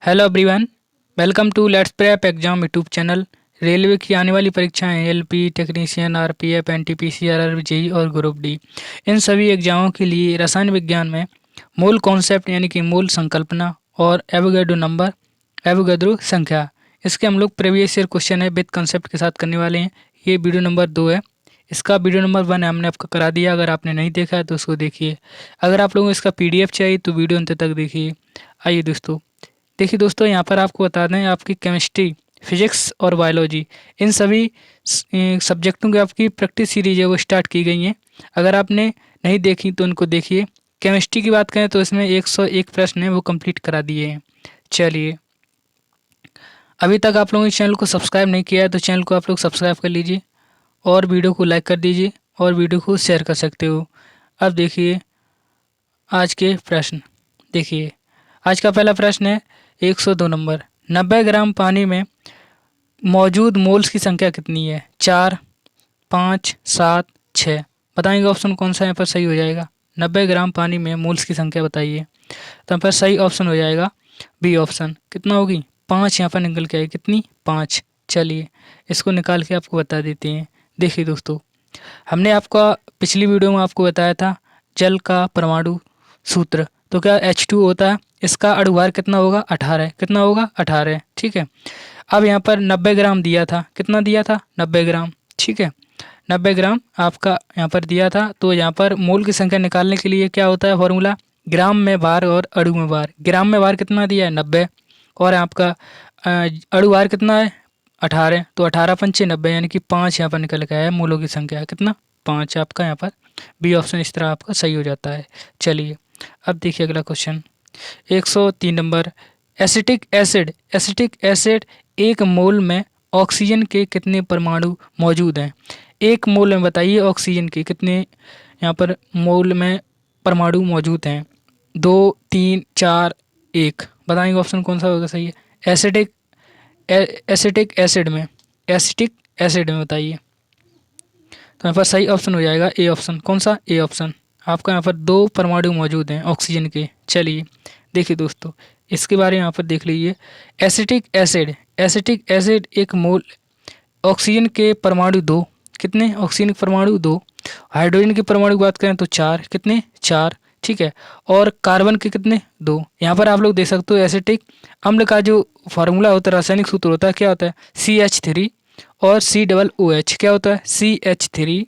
Hello everyone, welcome to let's prep exam YouTube channel. Railway की आने वाली परीक्षाएं LP, technician, RPF, NTPC, RRB, JE और group D, इन सभी एग्जामों के लिए रसायन विज्ञान में मूल कॉन्सेप्ट यानी कि मूल संकल्पना और एवोगैड्रो नंबर, एवोगैड्रो संख्या, इसके हम लोग प्रीवियस ईयर क्वेश्चन है विद कंसेप्ट के साथ करने वाले हैं। ये वीडियो नंबर 2 है। इसका वीडियो नंबर 1 हमने आपको करा दिया। अगर आपने नहीं देखा है तो उसको देखिए। अगर आप लोगों को इसका पीडीएफ चाहिए तो वीडियो अंत तक देखिए। आइए दोस्तों, देखिए दोस्तों, यहाँ पर आपको बता दें, आपकी केमिस्ट्री, फिजिक्स और बायोलॉजी, इन सभी सब्जेक्टों की आपकी प्रैक्टिस सीरीज है वो स्टार्ट की गई हैं। अगर आपने नहीं देखी तो उनको देखिए। केमिस्ट्री की बात करें तो इसमें 101 प्रश्न हैं वो कंप्लीट करा दिए हैं। चलिए, अभी तक आप लोगों ने चैनल को सब्सक्राइब नहीं किया है तो चैनल को आप लोग सब्सक्राइब कर लीजिए और वीडियो को लाइक कर दीजिए और वीडियो को शेयर कर सकते हो। अब देखिए आज के प्रश्न। देखिए, आज का पहला प्रश्न है 102 नंबर। 90 ग्राम पानी में मौजूद मोल्स की संख्या कितनी है? 4, 5, 7, 6। बताएंगे ऑप्शन कौन सा यहाँ पर सही हो जाएगा। 90 ग्राम पानी में मोल्स की संख्या बताइए। तो यहाँ पर सही ऑप्शन हो जाएगा बी ऑप्शन। कितना होगी? 5 यहाँ पर निकल के आई। कितनी? 5। चलिए, इसको निकाल के आपको बता देते हैं। देखिए दोस्तों, हमने आपका पिछली वीडियो में आपको बताया था जल का परमाणु सूत्र। तो क्या H2 होता है, इसका अणुभार कितना होगा? 18। कितना होगा? 18। ठीक है। अब यहाँ पर 90 ग्राम दिया था। कितना दिया था? 90 ग्राम। ठीक है, 90 ग्राम आपका यहाँ पर दिया था। तो यहाँ पर मोल की संख्या निकालने के लिए क्या होता है फॉर्मूला? ग्राम में भार और अणु में भार। ग्राम में भार कितना दिया है? 90। और आपका अणु भार कितना है? 18। तो 18 पंचे 90, यानी कि 5 यहाँ पर निकल के आया है मोलों की संख्या। कितना? 5। आपका यहाँ पर बी ऑप्शन इस तरह आपका सही हो जाता है। चलिए, अब देखिए अगला क्वेश्चन 103 नंबर। एसिटिक एसिड एक मोल में ऑक्सीजन के कितने परमाणु मौजूद हैं? एक मोल में बताइए ऑक्सीजन के कितने यहाँ पर मोल में परमाणु मौजूद हैं? 2, 3, 4, 1। बताएंगे ऑप्शन कौन सा होगा सही है। एसिटिक एसिटिक एसिड में एसिटिक एसिड में बताइए। तो यहाँ पर सही ऑप्शन हो जाएगा ए ऑप्शन। कौन सा? A option. आपका यहाँ पर 2 परमाणु मौजूद हैं ऑक्सीजन के। चलिए, देखिए दोस्तों, इसके बारे में यहाँ पर देख लीजिए। एसिटिक एसिड एक मोल ऑक्सीजन के परमाणु 2। कितने? ऑक्सीजन के परमाणु 2। हाइड्रोजन के परमाणु की बात करें तो 4। कितने? 4। ठीक है। और कार्बन के कितने? 2। यहाँ पर आप लोग देख सकते हो एसिटिक अम्ल का जो फार्मूला होता है, रासायनिक सूत्र होता है, क्या होता है? CH3 और COOH। क्या होता है? CH3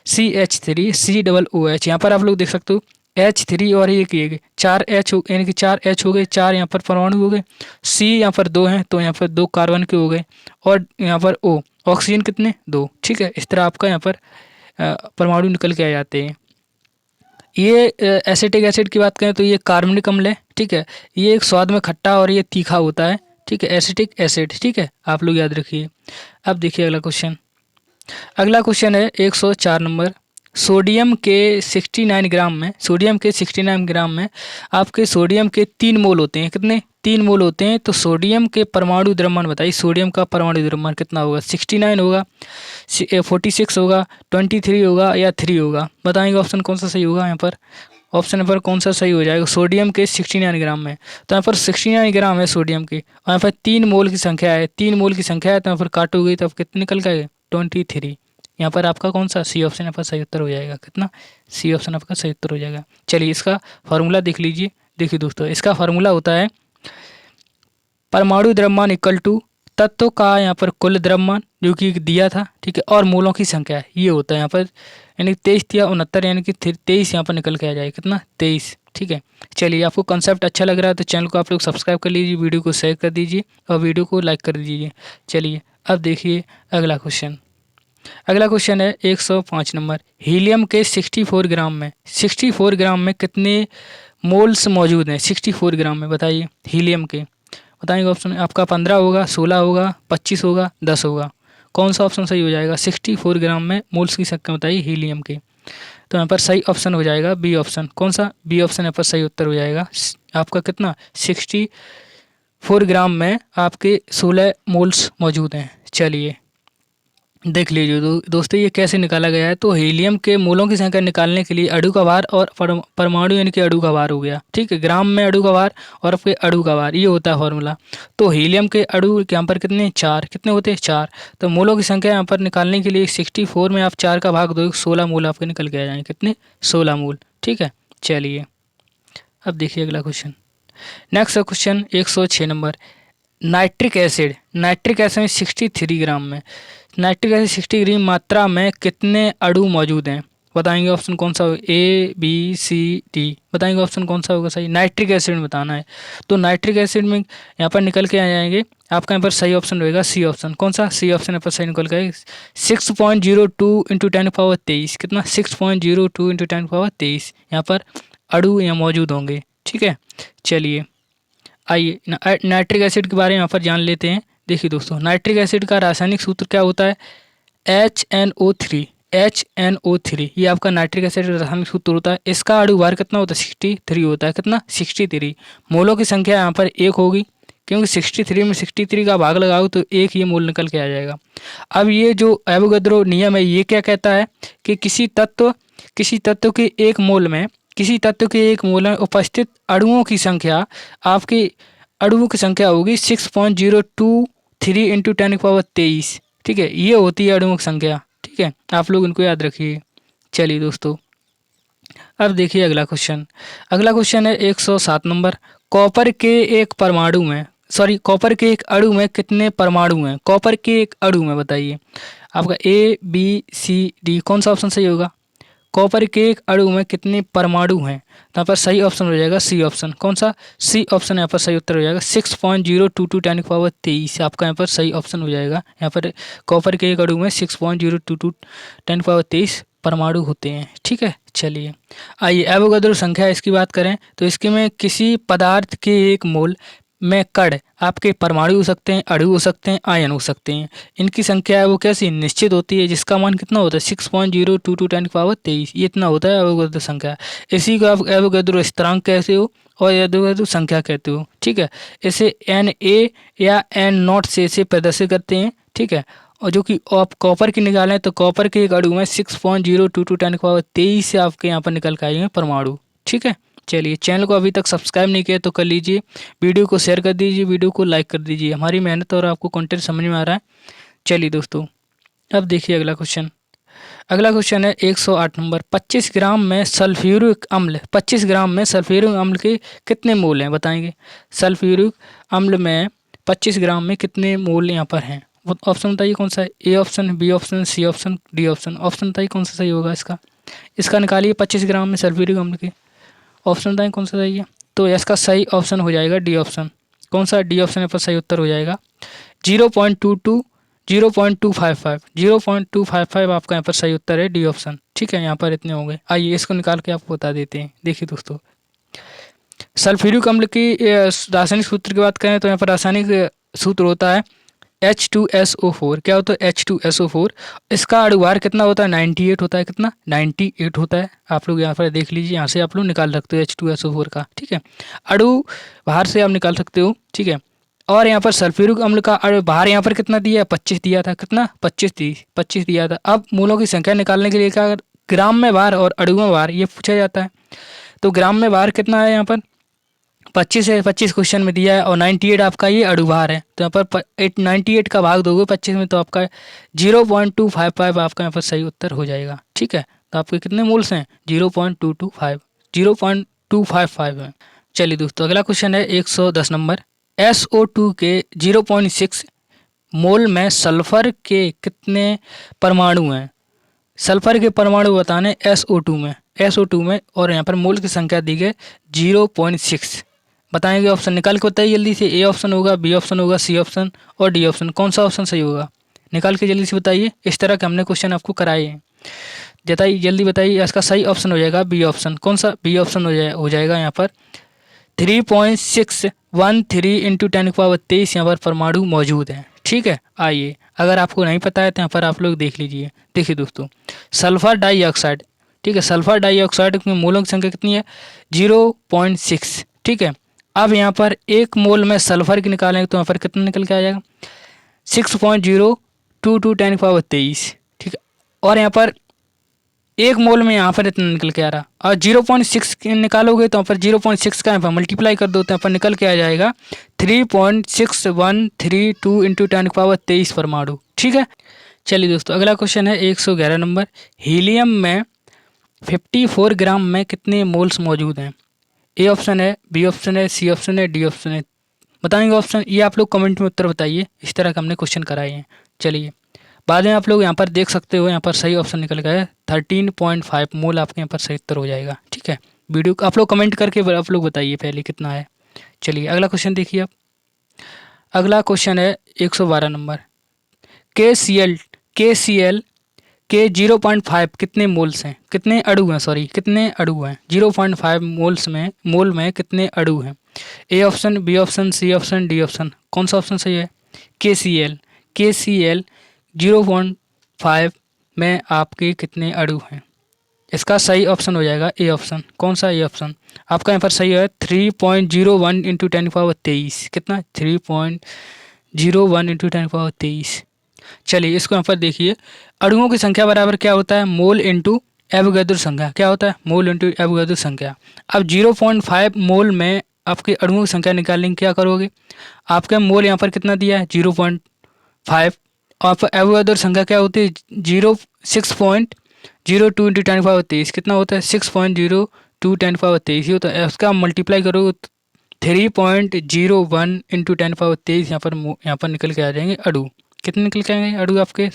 COOH। यहाँ पर आप लोग देख सकते हो H3 और एक 4 H हो, यानी कि 4 H हो गए। 4 यहाँ पर परमाणु हो गए। C यहाँ पर 2 हैं तो यहाँ पर 2 कार्बन के हो गए। और यहाँ पर O ऑक्सीजन कितने? 2। ठीक है, इस तरह आपका यहाँ पर परमाणु निकल के आ जाते हैं। ये एसिटिक एसिड की बात करें तो ये कार्बनिक अम्ल है। ठीक है, ये एक स्वाद में खट्टा और ये तीखा होता है। ठीक है, एसिटिक एसिड। ठीक है, आप लोग याद रखिए। अब देखिए अगला क्वेश्चन। अगला क्वेश्चन है 104 नंबर। सोडियम के 69 ग्राम में आपके सोडियम के 3 मोल होते हैं। कितने? 3 मोल होते हैं। तो सोडियम के परमाणु द्रव्यमान बताइए। सोडियम का परमाणु द्रव्यमान कितना होगा? 69 होगा, 46 होगा, 23 होगा या 3 होगा? बताएंगे ऑप्शन कौन सा सही होगा यहाँ पर। ऑप्शन नंबर कौन सा सही हो जाएगा? सोडियम के 69 ग्राम में। तो यहाँ पर 69 ग्राम है सोडियम की और यहाँ पर 3 मोल की संख्या है। 3 मोल की संख्या है तो यहाँ पर काटोगे तो कितने निकल के आएगा? 23। यहाँ पर आपका कौन सा? सी ऑप्शन यहाँ पर सही उत्तर हो जाएगा। कितना? सी ऑप्शन आपका सही उत्तर हो जाएगा। चलिए, इसका फार्मूला देख लीजिए। देखिए दोस्तों, इसका फार्मूला होता है परमाणु द्रव्यमान इक्वल टू तत्व का यहाँ पर कुल द्रव्यमान जो कि दिया था। ठीक है, और मोलों की संख्या ये होता है यहाँ पर, यानी 23 या 69, यानी कि 23 यहाँ पर निकल के आ जाएगा। कितना? 23। ठीक है। चलिए, आपको कंसेप्ट अच्छा लग रहा है तो चैनल को आप लोग सब्सक्राइब कर लीजिए, वीडियो को शेयर कर दीजिए और वीडियो को लाइक कर दीजिए। चलिए, अब देखिए अगला क्वेश्चन। अगला क्वेश्चन है 105 नंबर। हीलियम के 64 ग्राम में कितने मोल्स मौजूद हैं? 64 ग्राम में बताइए हीलियम के। बताएंगे ऑप्शन आपका 15 होगा, 16 होगा, 25 होगा, 10 होगा? कौन सा ऑप्शन सही हो जाएगा? 64 ग्राम में मोल्स की संख्या बताइए हीलियम के। तो यहाँ पर सही ऑप्शन हो जाएगा बी ऑप्शन। कौन सा? बी ऑप्शन यहाँ पर सही उत्तर हो जाएगा। आपका कितना? 64 ग्राम में आपके 16 मोल्स मौजूद हैं। चलिए, देख लीजिए दोस्तों ये कैसे निकाला गया है। तो हीलियम के मोलों की संख्या निकालने के लिए अणु का भार और परमाणु यानी कि अणु का भार हो गया, ठीक है। ग्राम में अणु का भार और फिर अणु का भार, ये होता है फॉर्मूला। तो हीलियम के अणु यहाँ पर कितने, 4, कितने होते हैं 4। तो मोलों की संख्या यहाँ पर निकालने के लिए 64 में आप 4 का भाग दो, 16 मोल आपके निकल के आ जाएंगे, कितने, 16 मोल, ठीक है। चलिए अब देखिए अगला question. Next question 106 number. Nitric acid में 63 ग्राम में, नाइट्रिक एसिड 60 ग्राम मात्रा में कितने अणु मौजूद हैं, बताएंगे। ऑप्शन कौन सा होगा, ए बी सी डी, बताएंगे ऑप्शन कौन सा होगा सही। नाइट्रिक एसिड में बताना है। तो नाइट्रिक एसिड में यहाँ पर निकल के आ जाएंगे आपका, यहाँ पर सही ऑप्शन रहेगा सी ऑप्शन। कौन सा, सी ऑप्शन यहाँ पर सही निकल के 6.02 इंटू 10⁻23, कितना, 6.02 इंटू 10⁻23 यहाँ पर अणु यहाँ मौजूद होंगे, ठीक है। चलिए आइए नाइट्रिक एसिड के बारे में यहाँ पर जान लेते हैं। देखिए दोस्तों, नाइट्रिक एसिड का रासायनिक सूत्र क्या होता है, HNO3, HNO3, ये आपका नाइट्रिक एसिड का रासायनिक सूत्र होता है। इसका अणु भार कितना होता है, 63 होता है, कितना, 63। मोलों की संख्या यहाँ पर 1 होगी, क्योंकि 63 में 63 का भाग लगाओ तो 1 ये मोल निकल के आ जाएगा। अब ये जो एवोगैड्रो नियम है ये क्या कहता है कि किसी तत्व के एक मोल में, किसी तत्व के एक मोल में उपस्थित अणुओं की संख्या, आपकी अणुओं की संख्या होगी 6.023 इंटू 10⁻23, ठीक है। ये होती है अणुओं की संख्या, ठीक है। आप लोग इनको याद रखिए। चलिए दोस्तों अब देखिए अगला क्वेश्चन। अगला क्वेश्चन है 107 नंबर। कॉपर के एक अणु में कितने परमाणु हैं, कॉपर के एक अणु में बताइए। आपका ए बी सी डी कौन सा ऑप्शन सही होगा। कॉपर के एक अणु में कितने परमाणु हैं, यहाँ पर सही ऑप्शन हो जाएगा सी ऑप्शन। कौन सा, सी ऑप्शन यहाँ पर सही उत्तर हो जाएगा। 6.022 10⁻23 आपका यहाँ पर सही ऑप्शन हो जाएगा। यहाँ पर कॉपर के एक अणु में 6.022 10⁻23 परमाणु होते हैं, ठीक है। चलिए आइए एवोगैड्रो संख्या इसकी बात करें तो इसके में किसी पदार्थ के एक मोल में कण आपके परमाणु हो सकते हैं, अणु हो सकते हैं, आयन हो सकते हैं। इनकी संख्या है वो कैसी निश्चित होती है, जिसका मान कितना होता है 6.022 10⁻23, ये इतना होता है एवोगैड्रो संख्या। इसी को आप एवोगैड्रो स्थिरांक कहते हो और एवोगैड्रो संख्या कहते हो, ठीक है। इसे Na या N0 से इसे प्रदर्शित करते हैं, ठीक है। और जो कि आप कॉपर की निकालें तो कॉपर के एक अणु में 6.022 10⁻23 से आपके यहाँ पर निकल के आएंगे परमाणु, ठीक है। चलिए चैनल को अभी तक सब्सक्राइब नहीं किया तो कर लीजिए, वीडियो को शेयर कर दीजिए, वीडियो को लाइक कर दीजिए। हमारी मेहनत और आपको कंटेंट समझ में आ रहा है। चलिए दोस्तों अब देखिए अगला क्वेश्चन। अगला क्वेश्चन है 108 नंबर। 25 ग्राम में सल्फ्यूरिक अम्ल, 25 ग्राम में सल्फ्यूरिक अम्ल के कितने मोल हैं, बताएंगे। सल्फ्यूरिक अम्ल में 25 ग्राम में कितने मोल यहाँ पर हैं, वो ऑप्शन बताइए कौन सा है। A option, B option, C option, D option. Option बताइए कौन सा सही होगा इसका निकालिए 25 ग्राम में सल्फ्यूरिक अम्ल के, ऑप्शन बताएं कौन सा सही है। तो इसका सही ऑप्शन हो जाएगा डी ऑप्शन। कौन सा, डी ऑप्शन पर सही उत्तर हो जाएगा 0.22 0.255 0.255 आपका यहाँ पर सही उत्तर है डी ऑप्शन, ठीक है। यहाँ पर इतने होंगे। आइए इसको निकाल के आपको बता देते हैं। देखिए दोस्तों सल्फ्यूरिक अम्ल की रासायनिक सूत्र की बात करें तो यहाँ पर रासायनिक सूत्र होता है H2SO4। क्या होता है H2SO4। इसका अणु भार कितना होता है 98 होता है, कितना 98 होता है। आप लोग यहाँ पर देख लीजिए, यहाँ से आप लोग निकाल सकते हो H2SO4 का, ठीक है। अणु भार से आप निकाल सकते हो, ठीक है। और यहाँ पर सल्फ्यूरिक अम्ल का अणु भार यहाँ पर कितना दिया है 25 दिया था, कितना 25 दिया था। अब मोलों की संख्या निकालने के लिए क्या, ग्राम में भार और अणु में भार ये पूछा जाता है। तो ग्राम में भार कितना है यहाँ पर 25 है, 25 क्वेश्चन में दिया है और 98 आपका ये अणु भार है। तो यहाँ पर 98 का भाग दोगे 25 में तो आपका 0.255 आपका यहाँ पर सही उत्तर हो जाएगा, ठीक है। तो आपके कितने मोल्स हैं 0.255 है। चलिए दोस्तों अगला क्वेश्चन है 110 नंबर। SO2 के 0.6 मोल में सल्फर के कितने परमाणु हैं, सल्फर के परमाणु बताने SO2 में और यहाँ पर मोल की संख्या दी गई 0.6। बताएंगे ऑप्शन निकाल के बताइए जल्दी से। ए ऑप्शन होगा, बी ऑप्शन होगा, सी ऑप्शन और डी ऑप्शन। कौन सा ऑप्शन सही होगा निकाल के जल्दी से बताइए। इस तरह के हमने क्वेश्चन आपको कराए हैं, बताइए जल्दी बताइए। इसका सही ऑप्शन हो जाएगा बी ऑप्शन। कौन सा, बी ऑप्शन हो जाएगा यहाँ पर 3.613 इंटू 10⁻23 यहाँ पर परमाणु मौजूद हैं, ठीक है। आइए अगर आपको नहीं पता है तो यहाँ पर आप लोग देख लीजिए। देखिए दोस्तों सल्फर डाइऑक्साइड, ठीक है, सल्फर डाइऑक्साइड में मोलों की संख्या कितनी है 0.6, ठीक है। अब यहाँ पर एक मोल में सल्फर की निकालेंगे तो यहाँ पर कितना निकल के आ जाएगा 6.0 2×10⁻23, ठीक है। और यहाँ पर 1 मोल में यहाँ पर इतना निकल के आ रहा, और 0.6 निकालोगे तो यहाँ पर 0.6 का यहाँ पर मल्टीप्लाई कर दो तो यहाँ पर निकल के आ जाएगा 3.6132 × 10⁻23 परमाणु, ठीक है। चलिए दोस्तों, अगला क्वेश्चन है 111 नंबर। हीलियम में 54 ग्राम में कितने मोल्स मौजूद हैं? ए ऑप्शन है, बी ऑप्शन है, सी ऑप्शन है, डी ऑप्शन है। बताएंगे ऑप्शन, ये आप लोग कमेंट में उत्तर बताइए। इस तरह का हमने क्वेश्चन कराए हैं। चलिए, बाद में आप लोग यहाँ पर देख सकते हो, यहाँ पर सही ऑप्शन निकल गया है 13.5 मोल, आपके यहाँ पर सही उत्तर हो जाएगा, ठीक है। वीडियो आप लोग कमेंट करके आप लोग बताइए पहले कितना है। चलिए अगला क्वेश्चन देखिए आप। अगला क्वेश्चन है 112 नंबर। KCl के 0.5 कितने मोल्स हैं, कितने अणु हैं, सॉरी कितने अणु हैं? 0.5 मोल में कितने अणु हैं? A option, B option, C option, D option. कौन सा ऑप्शन सही है? KCl 0.5 में आपके कितने अणु हैं? इसका सही ऑप्शन हो जाएगा ए ऑप्शन। कौन सा? A option. आपका यहाँ पर सही है 3.01 × 10⁻23। कितना? 3.01 × 10⁻23। चलिए इसको यहाँ पर देखिए, अणुओं की संख्या बराबर क्या होता है? मोल इंटू एवोगैड्रो संख्या। क्या होता है? मोल इंटू एवोगैड्रो संख्या। अब 0.5 मोल में आपके अणुओं की संख्या निकालने की क्या करोगे? आपका मोल यहाँ पर कितना दिया है? 0.5। और एवोगैड्रो संख्या क्या होती है? 6.02 × 10⁻23। कितना होता है? 6.02 × 10⁻23 ही होता है। उसका मल्टीप्लाई करोगे 3.01 × 10⁻23 यहाँ पर निकल के आ जाएंगे अणु। कितने निकल के आएंगे अणु आपके?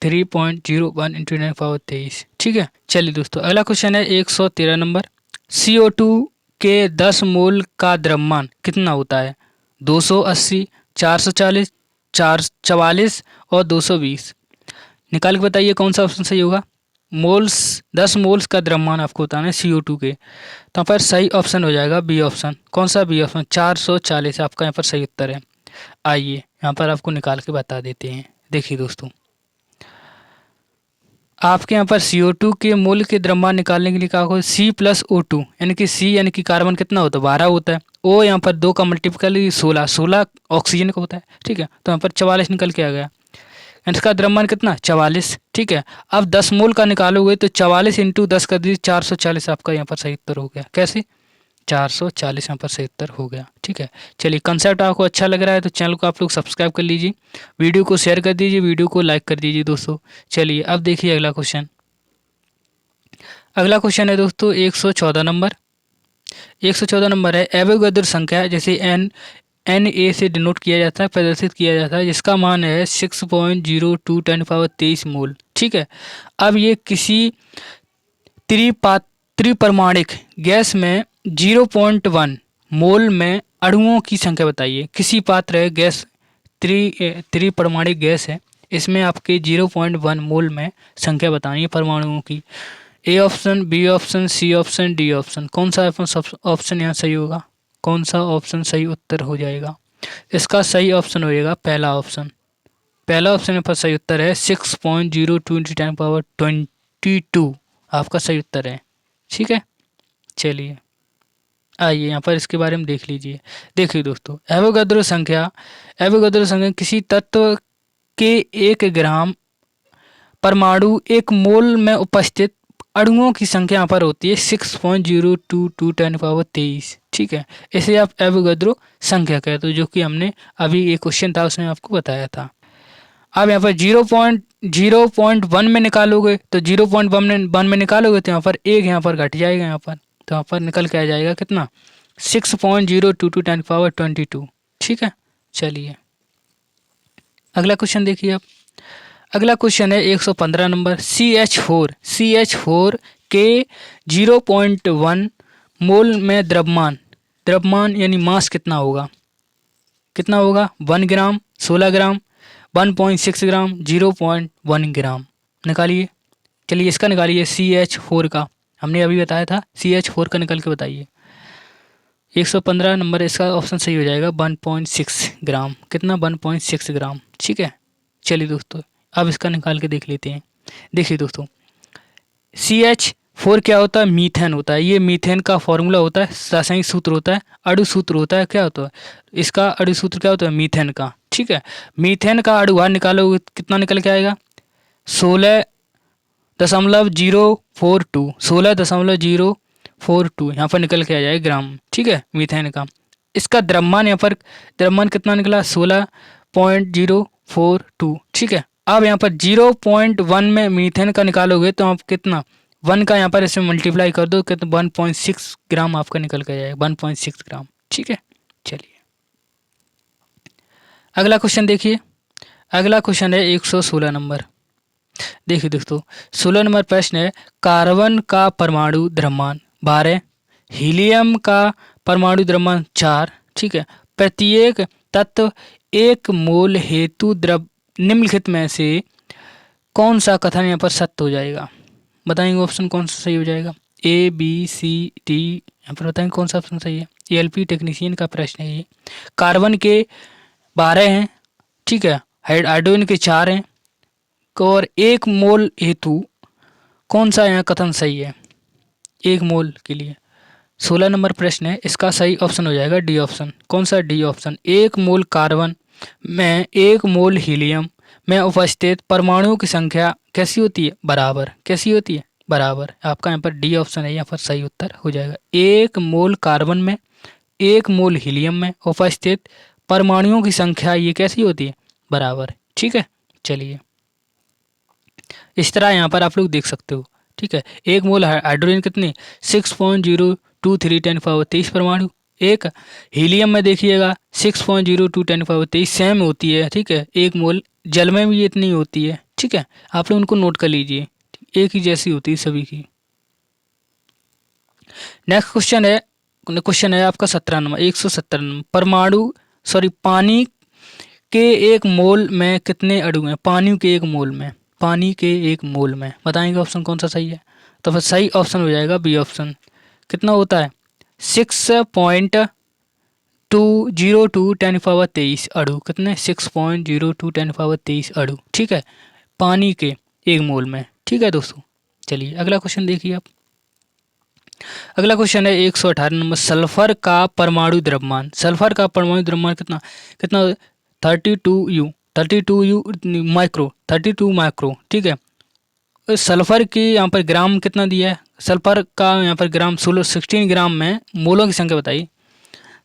3.01 × 10⁻23, ठीक है। चलिए दोस्तों, अगला क्वेश्चन है 113 नंबर। CO2 के 10 मोल का द्रव्यमान कितना होता है? 280, 440, 444 और 220। निकाल के बताइए कौन सा ऑप्शन सही होगा। मोल्स, 10 मोल्स का द्रव्यमान आपको बताना है CO2 के, तो यहाँ पर सही ऑप्शन हो जाएगा बी ऑप्शन। कौन सा? B option. 440 आपका यहाँ पर सही उत्तर है। आइए यहाँ पर आपको निकाल के बता देते हैं। देखिए दोस्तों, आपके यहाँ पर CO2 के मोल के द्रव्यमान निकालने के लिए क्या होगा? C+O2, यानी कि C यानी कि कार्बन कितना होता है? 12 होता है। O यहाँ पर 2 का मल्टीप्लाई 16 ऑक्सीजन का होता है, ठीक है। तो यहाँ पर 44 निकल के आ गया। इसका द्रव्यमान कितना? 44, ठीक है। अब 10 मोल का निकालोगे तो 44 × 10 कर दीजिए 440, आपका यहाँ पर सही उत्तर हो गया। कैसे? 440 यहाँ पर सही उत्तर हो गया, ठीक है। चलिए, कंसेप्ट आपको अच्छा लग रहा है तो चैनल को आप लोग सब्सक्राइब कर लीजिए, वीडियो को शेयर कर दीजिए, वीडियो को लाइक कर दीजिए दोस्तों। चलिए अब देखिए अगला क्वेश्चन। अगला क्वेश्चन है दोस्तों 114 नंबर। 114 नंबर है, एवोगैड्रो संख्या जैसे Na से डिनोट किया जाता है, प्रदर्शित किया जाता है, जिसका मान है 6.02 × 10⁻23 मोल, ठीक है। अब ये किसी त्रिपरमाणिक गैस में 0.1 मोल में अणुओं की संख्या बताइए। किसी पात्र है गैस, त्रिपरमाणिक गैस है, इसमें आपके 0.1 मोल में संख्या बतानी है परमाणुओं की। A option, B option, C option, D option. कौन सा ऑप्शन यहाँ सही होगा? कौन सा ऑप्शन सही उत्तर हो जाएगा? इसका सही ऑप्शन हो जाएगा पहला ऑप्शन। पहला ऑप्शन पर सही उत्तर है 6.02 × 10⁻22, आपका सही उत्तर है, ठीक है। चलिए आइए यहाँ पर इसके बारे में देख लीजिए। देखिए दोस्तों, एवोगैड्रो संख्या किसी तत्व के 1 ग्राम परमाणु 1 मोल में उपस्थित अणुओं की संख्या यहाँ पर होती है 6.02 × 10⁻23, ठीक है। इसे आप एवोगैड्रो संख्या कहते हो, जो कि हमने अभी एक क्वेश्चन था उसमें आपको बताया था। अब यहाँ पर 0.1 में निकालोगे तो 0.1 में निकालोगे तो यहाँ पर 1 यहाँ पर घट जाएगा, यहाँ पर तो यहाँ पर निकल के आ जाएगा कितना? 6.02 × 10⁻22, ठीक है। चलिए अगला क्वेश्चन देखिए आप। अगला क्वेश्चन है 115 नंबर। CH4 के 0.1 मोल में द्रव्यमान यानी मास कितना होगा? 1 ग्राम, 16 ग्राम, 1.6 ग्राम, 0.1 ग्राम। निकालिए। चलिए इसका निकालिए CH4 का, हमने अभी बताया था। CH4 का निकल के बताइए। 115 नंबर, इसका ऑप्शन सही हो जाएगा 1.6 ग्राम। कितना? 1.6 ग्राम, ठीक है। चलिए दोस्तों, अब इसका निकाल के देख लेते हैं। देखिए दोस्तों, CH4 क्या होता है? मीथेन होता है। ये मीथेन का फॉर्मूला होता है, रासायनिक सूत्र होता है, अणु सूत्र होता है। क्या होता है इसका? अणु सूत्र क्या होता है? मीथेन का, ठीक है। मीथेन का अणुभार निकालोगे कितना निकल के आएगा? 16.042, 16.042 यहाँ पर निकल के आ जाएगा ग्राम। ठीक है, मीथेन का। इसका द्रव्यमान यहाँ पर द्रव्यमान कितना निकला? 16.042। ठीक है। अब यहाँ पर 0.1 में मीथेन का निकालोगे तो आप कितना 1 का यहाँ पर इसमें मल्टीप्लाई कर दो कितना 1.6 ग्राम आपका निकल के जाएगा, 1.6 ग्राम। ठीक है, चलिए अगला क्वेश्चन देखिए। अगला क्वेश्चन है 116 नंबर। देखिए दोस्तों, 16 नंबर प्रश्न है, कार्बन का परमाणु द्रव्यमान 12, हीलियम का परमाणु द्रव्यमान 4। ठीक है। प्रत्येक तत्व 1 मोल हेतु द्रव निम्नलिखित में से कौन सा कथन यहाँ पर सत्य हो जाएगा? बताएंगे ऑप्शन कौन सा सही हो जाएगा? A B C D. यहाँ पर बताएंगे कौन सा ऑप्शन सही है। एलपी टेक्नीशियन का प्रश्न है ये। कार्बन के 12 हैं, ठीक है, हाइड्रोजन के 4 हैं, और 1 मोल हेतु कौन सा यहाँ कथन सही है 1 मोल के लिए? 16 नंबर प्रश्न है, इसका सही ऑप्शन हो जाएगा डी ऑप्शन। कौन सा? D option. 1 मोल कार्बन में 1 मोल हीलियम में उपस्थित परमाणुओं की संख्या कैसी होती है? बराबर। कैसी होती है? बराबर। आपका यहाँ पर डी ऑप्शन है, यहाँ पर सही उत्तर हो जाएगा। 1 मोल कार्बन में 1 मोल हीलियम में उपस्थित परमाणुओं की संख्या ये कैसी होती है? बराबर। ठीक है, चलिए इस तरह यहाँ पर आप लोग देख सकते हो। ठीक है। 1 मोल हाइड्रोजन कितने? 6.023 10⁻23 परमाणु। एक हीलियम में देखिएगा 6.02 10⁻23 सेम होती है। ठीक है। 1 मोल जल में भी इतनी होती है। ठीक है, आप लोग उनको नोट कर लीजिए, एक ही जैसी होती है सभी की। नेक्स्ट क्वेश्चन है आपका 17 नंबर 117 नंबर। पानी के 1 मोल में कितने अणु हैं? पानी के 1 मोल में, पानी के 1 मोल में बताएंगे ऑप्शन कौन सा सही है? तो फिर सही ऑप्शन हो जाएगा बी ऑप्शन। कितना होता है? 6.202 10⁻23 अणु। कितने? 6.02 10⁻23 अणु। ठीक है, पानी के 1 मोल में। ठीक है दोस्तों, चलिए अगला क्वेश्चन देखिए आप। अगला क्वेश्चन है 118 नंबर। सल्फर का परमाणु द्रव्यमान, सल्फर का परमाणु द्रव्यमान कितना? कितना? 32 माइक्रो। ठीक है। सल्फर की यहाँ पर ग्राम कितना दिया है? सल्फर का यहाँ पर ग्राम 16 ग्राम में मोलों की संख्या बताइए।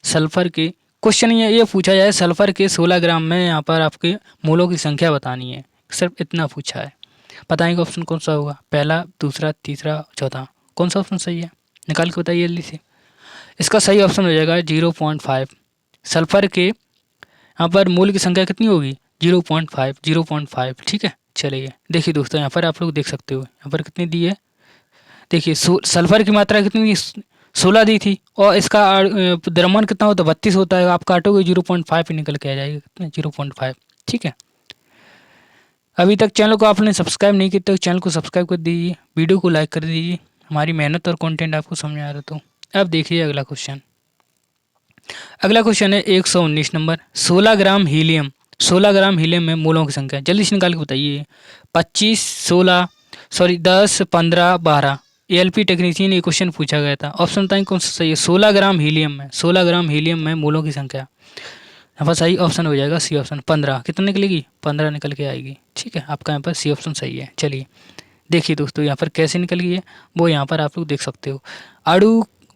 सल्फर के क्वेश्चन ये पूछा जाए, सल्फर के 16 ग्राम में यहाँ पर आपके मोलों की संख्या बतानी है, सिर्फ इतना पूछा है। बताएंगे ऑप्शन कौन सा होगा? पहला, दूसरा, तीसरा, चौथा। कौन सा ऑप्शन सही है? निकाल के बताइए जल्दी से। इसका सही ऑप्शन हो जाएगा 0.5। सल्फर के यहाँ पर मोल की संख्या कितनी होगी? 0.5। ठीक है, चलिए देखिए दोस्तों, यहाँ पर आप लोग देख सकते हो यहाँ पर कितनी दी है। देखिए सल्फर की मात्रा कितनी? 16 दी थी, और इसका द्रव्यमान कितना होता है? 32 होता है। आप काटोगे 0.5 ही निकल के आ जाएगा। कितने? 0.5। ठीक है। अभी तक चैनल को आपने सब्सक्राइब नहीं किया तो चैनल को सब्सक्राइब कर दीजिए, वीडियो को लाइक कर दीजिए, हमारी मेहनत और कंटेंट आपको समझ आ रहा तो। अब देखिए अगला क्वेश्चन। अगला क्वेश्चन है 119 नंबर। 16 ग्राम हीलियम में मोलों की संख्या जल्दी से निकाल के बताइए। 25, 16, 10, 15, 12। एलपी टेक्नीशियन ये क्वेश्चन पूछा गया था। ऑप्शन बताएं कौन सा सही है? 16 ग्राम हीलियम में मोलों की संख्या, यहाँ पर सही ऑप्शन हो जाएगा सी ऑप्शन। 15 कितना निकलेगी? 15 निकल के आएगी। ठीक है, आपका यहाँ पर सी ऑप्शन सही है। चलिए देखिए दोस्तों, यहाँ पर कैसे निकल गई है वो यहाँ पर आप लोग देख सकते हो।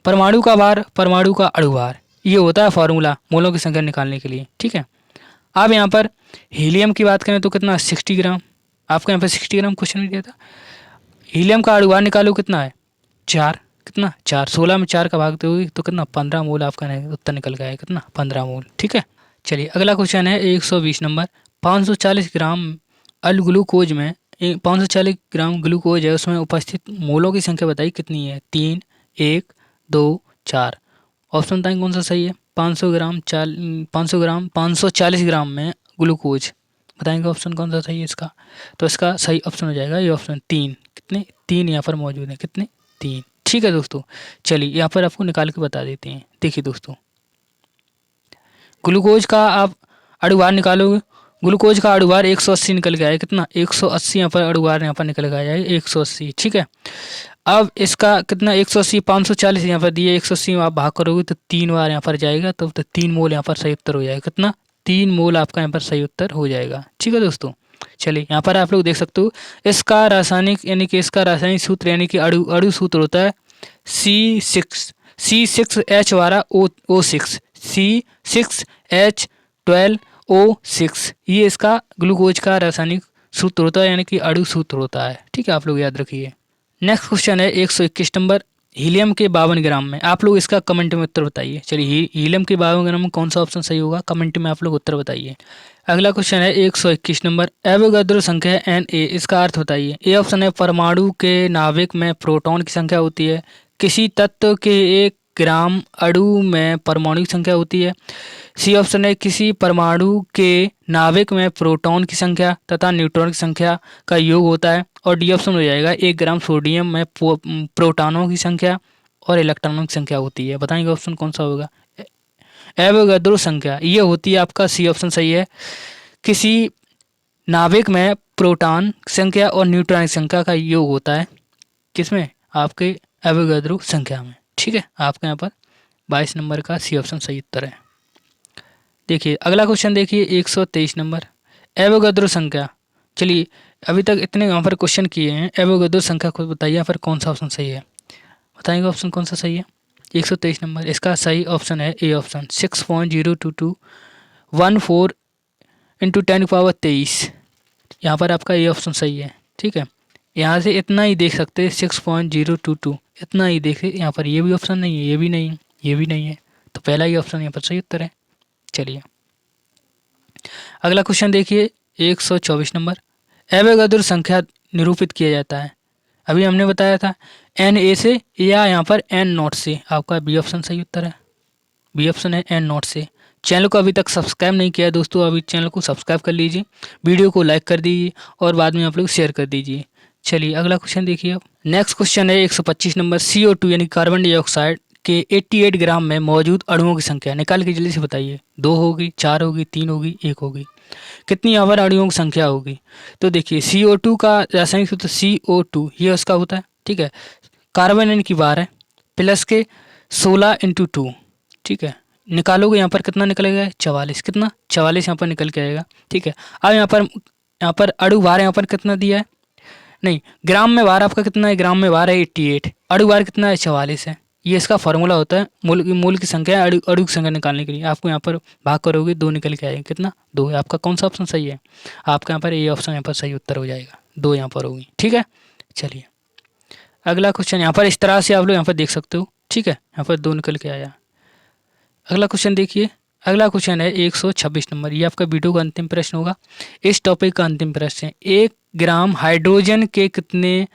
परमाणु का भार, परमाणु का अणु भार, ये होता है फॉर्मूला मोलों की संख्या निकालने के लिए। ठीक है। अब यहाँ पर हीलियम की बात करें तो कितना? 60 ग्राम। आपका यहाँ पर 60 ग्राम क्वेश्चन भी दिया था। हीलियम का अणु भार निकालो कितना है? 4। कितना? 4। 16 में 4 का भाग दोगे तो कितना? 15 मोल आपका उत्तर निकल गया है। कितना? 15 मोल। ठीक है, चलिए अगला क्वेश्चन है 120 नंबर। 540 ग्राम ग्लूकोज में 540 ग्राम ग्लूकोज है, उसमें उपस्थित मोलों की संख्या बताइए कितनी है? 3, 1, 2, 4। ऑप्शन बताएं कौन सा सही है? 540 ग्राम में ग्लूकोज, बताएंगे ऑप्शन कौन सा सही है इसका? तो इसका सही ऑप्शन हो जाएगा ये ऑप्शन 3। कितने? 3 यहाँ पर मौजूद है। कितने? 3। ठीक है दोस्तों, चलिए यहाँ पर आपको निकाल के बता देते हैं। देखिए दोस्तों, ग्लूकोज का आप अणुभार निकालोगे, ग्लूकोज का अणुभार 180 निकल के आया। कितना? 180 यहाँ पर अणुभार यहाँ पर निकल के आया है 180। ठीक है। अब इसका कितना? 180, 540 यहाँ पर दिए, 180 में आप भाग करोगे तो 3 बार यहाँ पर जाएगा, तो 3 मोल यहाँ पर सही उत्तर हो जाएगा। कितना? 3 मोल आपका यहाँ पर सही उत्तर हो जाएगा। ठीक है दोस्तों, चलिए यहाँ पर आप लोग देख सकते हो इसका रासायनिक यानी कि इसका रासायनिक सूत्र यानी कि अणु सूत्र होता है C6H12O6 C6H12O6। ये इसका ग्लूकोज का रासायनिक सूत्र होता है यानी कि अणु सूत्र होता है। ठीक है, आप लोग याद रखिए। नेक्स्ट क्वेश्चन है 121 नंबर, हीलियम के 52 ग्राम में। आप लोग इसका कमेंट में उत्तर बताइए। चलिए हीलियम के 52 ग्राम में कौन सा ऑप्शन सही होगा, कमेंट में आप लोग उत्तर बताइए। अगला क्वेश्चन है 121 नंबर, एवोगाद्रो संख्या Na, इसका अर्थ बताइए। ए ऑप्शन है परमाणु के नाभिक में प्रोटॉन की संख्या होती है। किसी तत्व के 1 ग्राम अणु में परमाणु की संख्या होती है। सी ऑप्शन है किसी परमाणु के नाभिक में प्रोटॉन की संख्या तथा न्यूट्रॉन की संख्या का योग होता है। और डी ऑप्शन हो जाएगा 1 ग्राम सोडियम में प्रोटॉनों की संख्या और इलेक्ट्रॉनों की संख्या होती है। बताएंगे ऑप्शन कौन सा होगा। एवोगाद्रो संख्या ये होती है आपका सी ऑप्शन सही है, किसी नाभिक में प्रोटॉन संख्या और न्यूट्रॉन की संख्या का योग होता है। किसमें, आपके एवोगाद्रो संख्या में। ठीक है, आपके यहाँ पर 22 नंबर का सी ऑप्शन सही उत्तर है। देखिए अगला क्वेश्चन देखिए 123 नंबर, एवोगाद्रो संख्या। चलिए अभी तक इतने यहाँ पर क्वेश्चन किए हैं, एवोगाद्रो संख्या खुद बताइए यहाँ पर कौन सा ऑप्शन सही है। बताएंगे ऑप्शन कौन सा सही है। 123 नंबर इसका सही ऑप्शन है ए ऑप्शन 6.0214 इंटू 10⁻23। यहाँ पर आपका ए ऑप्शन सही है। ठीक है, यहाँ से इतना ही देख सकते हैं 6.022, इतना ही देखे। यहाँ पर ये भी ऑप्शन नहीं है, ये भी नहीं है, ये भी नहीं है, तो पहला ही ऑप्शन यहाँ पर सही उत्तर है। चलिए अगला क्वेश्चन देखिए 124 नंबर, एवोगाद्रो संख्या निरूपित किया जाता है। अभी हमने बताया था Na से या यहाँ पर N0 से। आपका बी ऑप्शन सही उत्तर है, बी ऑप्शन है N0 से। चैनल को अभी तक सब्सक्राइब नहीं किया है दोस्तों, अभी चैनल को सब्सक्राइब कर लीजिए, वीडियो को लाइक कर दीजिए और बाद में आप लोग शेयर कर दीजिए। चलिए अगला क्वेश्चन देखिए अब। नेक्स्ट क्वेश्चन है 125 नंबर, CO2 यानी कार्बन डाइऑक्साइड के 88 ग्राम में मौजूद अणुओं की संख्या निकाल के जल्दी से बताइए। 2 होगी, 4 होगी, 3 होगी, 1 होगी, कितनी यहाँ पर अणुओं की संख्या होगी। तो देखिए CO2 का रासायनिक सूत्र CO2 ये उसका होता है। ठीक है, कार्बन यानी कि 12 प्लस के 16 इंटू 2। ठीक है, निकालोगे यहाँ पर कितना निकलेगा 44, कितना 44 यहाँ पर निकल के आएगा। ठीक है, अब यहाँ पर अणु भार यहाँ पर कितना दिया है, नहीं ग्राम में भार आपका कितना है, ग्राम में भार है 88, अणु भार कितना है 44 है। ये इसका फॉर्मूला होता है मोल की संख्या अणु की संख्या निकालने के लिए। आपको यहाँ पर भाग करोगे 2 निकल के आएगा, कितना 2 है। आपका कौन सा ऑप्शन सही है, आपका यहाँ पर ये ऑप्शन यहाँ पर सही उत्तर हो जाएगा, 2 यहाँ पर होगी। ठीक है, चलिए अगला क्वेश्चन यहाँ पर इस तरह से आप लोग यहाँ पर देख सकते हो। ठीक है, यहाँ पर 2 निकल के आया। अगला क्वेश्चन देखिए, अगला क्वेश्चन है 126 नंबर, ये आपका वीडियो का अंतिम प्रश्न होगा, इस टॉपिक का अंतिम प्रश्न है। 1 ग्राम हाइड्रोजन के कितने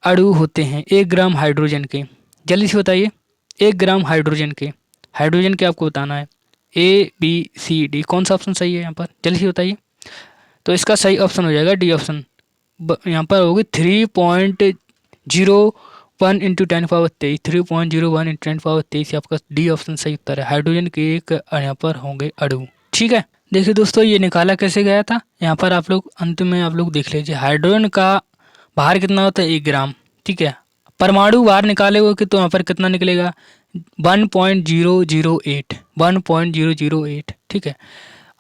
अणु होते हैं, 1 ग्राम हाइड्रोजन के, जल्दी से बताइए। 1 ग्राम हाइड्रोजन के आपको बताना है ABCD, कौन सा ऑप्शन सही है यहाँ पर, जल्दी से बताइए। तो इसका सही ऑप्शन हो जाएगा डी ऑप्शन, यहाँ पर होगी 3.01 इंटू 10⁻23, 3.01 इंटू 10⁻23, आपका डी ऑप्शन सही उत्तर है। हाइड्रोजन के 1 यहाँ पर होंगे अणु। ठीक है, देखिए दोस्तों ये निकाला कैसे गया था, यहाँ पर आप लोग अंत में आप लोग देख लीजिए। हाइड्रोजन का भार कितना होता है 1 ग्राम। ठीक है, परमाणु भार निकाले हुए कि तो यहाँ पर कितना निकलेगा 1.008। ठीक है,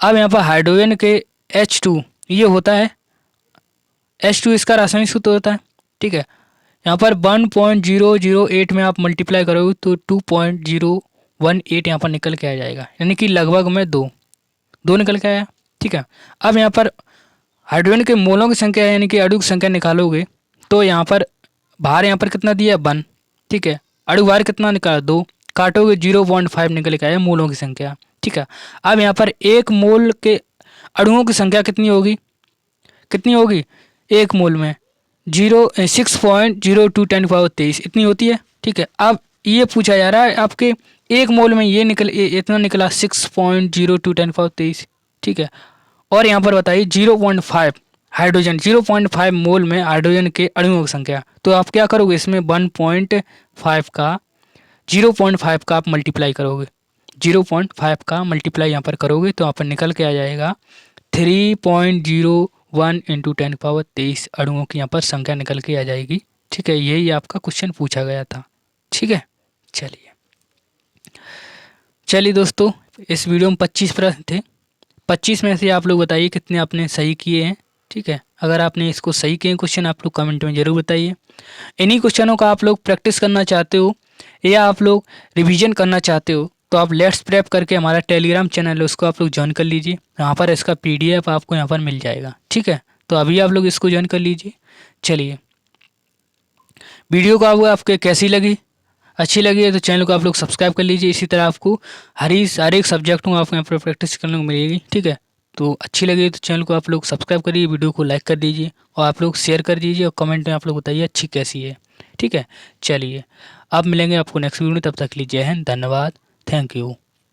अब यहाँ पर हाइड्रोजन के H2 ये होता है, H2 इसका रासायनिक सूत्र होता है। ठीक है, यहाँ पर 1.008 में आप मल्टीप्लाई करोगे तो 2.018 यहाँ पर निकल के आ जाएगा, यानी कि लगभग में 2 निकल के आया। ठीक है, अब यहाँ पर हाइड्रोजन के मोलों की संख्या यानी कि अणु की संख्या निकालोगे तो यहाँ पर भार यहाँ पर कितना दिया 1। ठीक है, अणु भार कितना निकाला 2, काटोगे 0.5 निकल के आया मोलों की संख्या। ठीक है, अब यहाँ पर 1 मोल के अणुओं की संख्या कितनी होगी, 1 मोल में 6.02 10⁻23 इतनी होती है। ठीक है, अब ये पूछा जा रहा है आपके 1 मोल में ये इतना निकला 6.02 10⁻23। ठीक है, और यहाँ पर बताइए 0.5 हाइड्रोजन, 0.5 मोल में हाइड्रोजन के अणुओं की संख्या। तो आप क्या करोगे, इसमें 0.5 का आप मल्टीप्लाई करोगे, 0.5 का मल्टीप्लाई यहाँ पर करोगे तो यहाँ पर निकल के आ जाएगा 3.01 इंटू 10⁻23 अणुओं की यहाँ पर संख्या निकल के आ जाएगी। ठीक है, यही आपका क्वेश्चन पूछा गया था। ठीक है, चलिए दोस्तों इस वीडियो में 25 प्रश्न थे, 25 में से आप लोग बताइए कितने आपने सही किए हैं। ठीक है, अगर आपने इसको सही किए क्वेश्चन आप लोग कमेंट में ज़रूर बताइए। इन्हीं क्वेश्चनों का आप लोग प्रैक्टिस करना चाहते हो या आप लोग रिवीजन करना चाहते हो तो आप लेट्स प्रेप करके हमारा टेलीग्राम चैनल है उसको आप लोग ज्वाइन कर लीजिए। यहाँ पर इसका पीडीएफ आपको यहाँ पर मिल जाएगा। ठीक है, तो अभी आप लोग इसको ज्वाइन कर लीजिए। चलिए, वीडियो को आपको आपके कैसी लगी? अच्छी लगी है तो चैनल को आप लोग सब्सक्राइब कर लीजिए। इसी तरह आपको हर एक सब्जेक्ट में आपको यहाँ पर प्रैक्टिस करने को मिलेगी। ठीक है, तो अच्छी लगी तो चैनल को आप लोग सब्सक्राइब करिए, वीडियो को लाइक कर दीजिए और आप लोग शेयर कर दीजिए और कमेंट में आप लोग बताइए अच्छी कैसी है। ठीक है, चलिए अब मिलेंगे आपको नेक्स्ट वीडियो में, तब तक के लिए जय हिंद, धन्यवाद, थैंक यू।